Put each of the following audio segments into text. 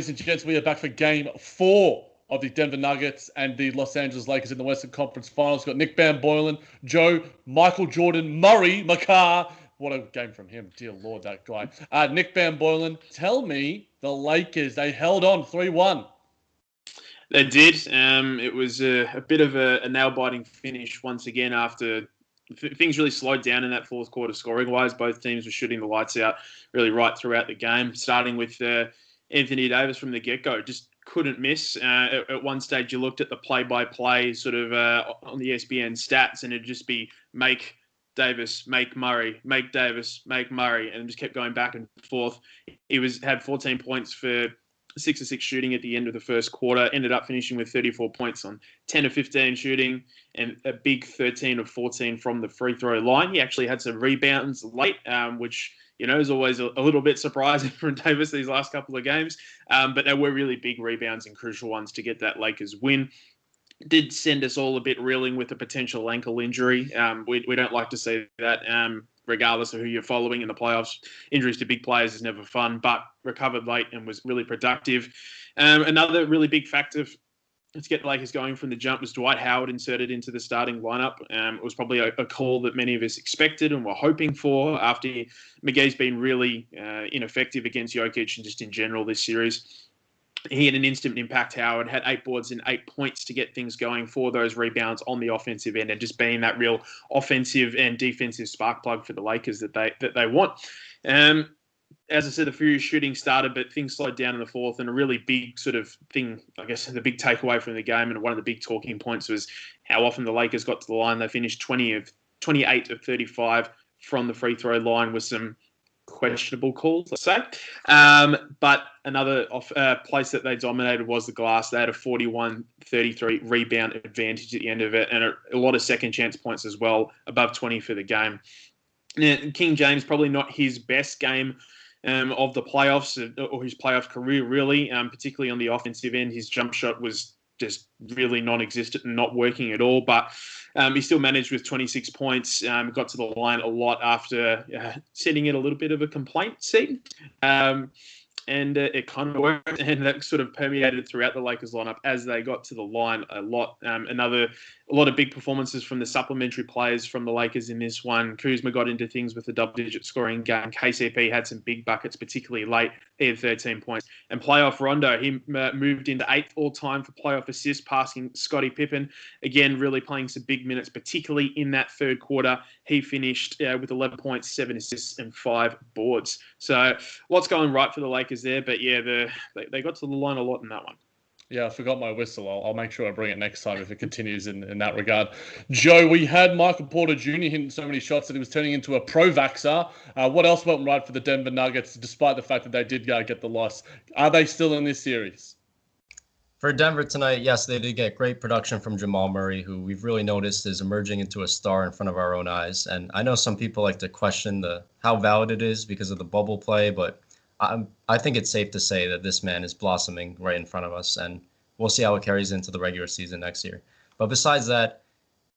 and gents, we are back for Game 4 of the Denver Nuggets and the Los Angeles Lakers in the Western Conference Finals. We've got Nick Van Boylen, Joe, Michael Jordan, Murray, McCarr. What a game from him. Dear Lord, that guy. Nick Van Boylen, tell me the Lakers, they held on 3-1. They did. It was a bit of a nail-biting finish once again after things really slowed down in that fourth quarter scoring-wise. Both teams were shooting the lights out really right throughout the game, starting with Anthony Davis from the get-go. Just couldn't miss. At one stage, you looked at the play-by-play sort of on the ESPN stats, and it'd just be make Davis, make Murray, make Davis, make Murray, and just kept going back and forth. He had 14 points for 6 of 6 shooting at the end of the first quarter, ended up finishing with 34 points on 10 of 15 shooting and a big 13 of 14 from the free throw line. He actually had some rebounds late, which, is always a little bit surprising from Davis these last couple of games. But they were really big rebounds and crucial ones to get that Lakers win. Did send us all a bit reeling with a potential ankle injury. We don't like to see that. Regardless of who you're following in the playoffs, injuries to big players is never fun, but recovered late and was really productive. Another really big factor to get the Lakers going from the jump was Dwight Howard inserted into the starting lineup. It was probably a call that many of us expected and were hoping for after McGee's been really ineffective against Jokic and just in general this series. He had an instant impact. Howard had 8 boards and 8 points to get things going for those rebounds on the offensive end, and just being that real offensive and defensive spark plug for the Lakers that they want. As I said, the Furious shooting started, but things slowed down in the fourth, and a really big sort of thing, I guess, the big takeaway from the game and one of the big talking points was how often the Lakers got to the line. They finished 28 of 35 from the free throw line with some questionable calls, let's say. But another place that they dominated was the glass. They had a 41-33 rebound advantage at the end of it, and a lot of second chance points as well, above 20 for the game. Now, King James, probably not his best game of the playoffs or his playoff career, really, particularly on the offensive end. His jump shot was just really non-existent and not working at all, but he still managed with 26 points, got to the line a lot after sending in a little bit of a complaint seat. And it kind of worked, and that sort of permeated throughout the Lakers lineup as they got to the line a lot. A lot of big performances from the supplementary players from the Lakers in this one. Kuzma got into things with a double-digit scoring game. KCP had some big buckets, particularly late. He had 13 points. And playoff Rondo, he moved into 8th all-time for playoff assists, passing Scottie Pippen. Again, really playing some big minutes, particularly in that third quarter. He finished with 11 points, 7 assists, and 5 boards. So lots going right for the Lakers there. But yeah, they got to the line a lot in that one. Yeah, I forgot my whistle. I'll make sure I bring it next time if it continues in that regard. Joe, we had Michael Porter Jr. hitting so many shots that he was turning into a pro-vaxxer. What else went right for the Denver Nuggets, despite the fact that they did get the loss? Are they still in this series? For Denver tonight, yes, they did get great production from Jamal Murray, who we've really noticed is emerging into a star in front of our own eyes. And I know some people like to question how valid it is because of the bubble play, but I think it's safe to say that this man is blossoming right in front of us, and we'll see how it carries into the regular season next year. But besides that,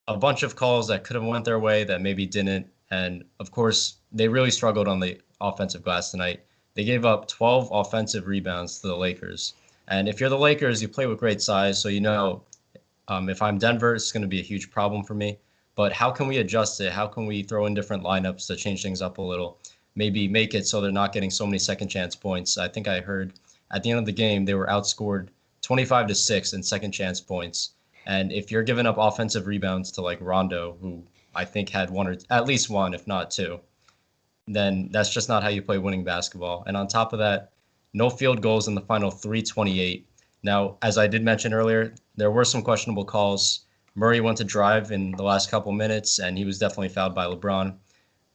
a bunch of calls that could have went their way that maybe didn't, and of course, they really struggled on the offensive glass tonight. They gave up 12 offensive rebounds to the Lakers. And if you're the Lakers, you play with great size, so if I'm Denver, it's going to be a huge problem for me. But how can we adjust it? How can we throw in different lineups to change things up a little? Maybe make it so they're not getting so many second chance points. I think I heard at the end of the game, they were outscored 25-6 in second chance points. And if you're giving up offensive rebounds to like Rondo, who I think had one or at least one, if not two, then that's just not how you play winning basketball. And on top of that, no field goals in the final 3:28. Now, as I did mention earlier, there were some questionable calls. Murray went to drive in the last couple minutes, and he was definitely fouled by LeBron.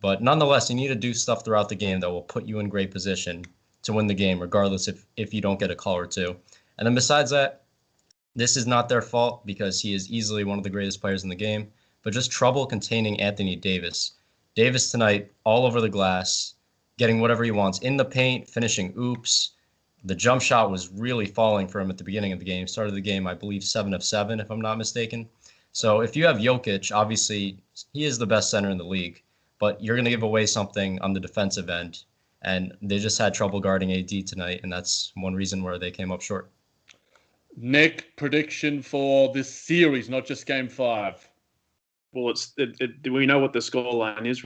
But nonetheless, you need to do stuff throughout the game that will put you in great position to win the game, regardless if you don't get a call or two. And then besides that, this is not their fault because he is easily one of the greatest players in the game, but just trouble containing Anthony Davis. Davis tonight, all over the glass, getting whatever he wants in the paint, finishing oops. The jump shot was really falling for him at the beginning of the game. Started the game, I believe, 7 of 7, if I'm not mistaken. So if you have Jokic, obviously he is the best center in the league, but you're going to give away something on the defensive end. and they just had trouble guarding AD tonight, and that's one reason where they came up short. Nick, prediction for this series, not just Game 5. Well, we know what the scoreline is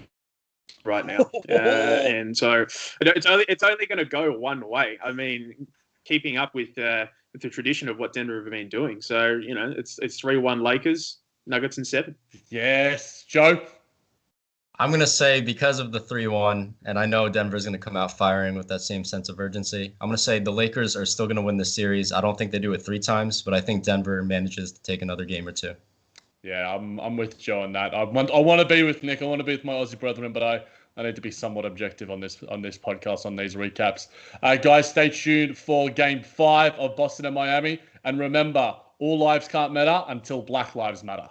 right now, and so it's only going to go one way. I mean, keeping up with the tradition of what Denver have been doing. So it's 3-1 Lakers, Nuggets in 7. Yes, Joe. I'm going to say because of the 3-1, and I know Denver's going to come out firing with that same sense of urgency, I'm going to say the Lakers are still going to win the series. I don't think they do it 3 times, but I think Denver manages to take another game or 2. Yeah, I'm with Joe on that. I want to be with Nick. I want to be with my Aussie brethren, but I need to be somewhat objective on this podcast, on these recaps. Guys, stay tuned for Game 5 of Boston and Miami. And remember, all lives can't matter until Black Lives Matter.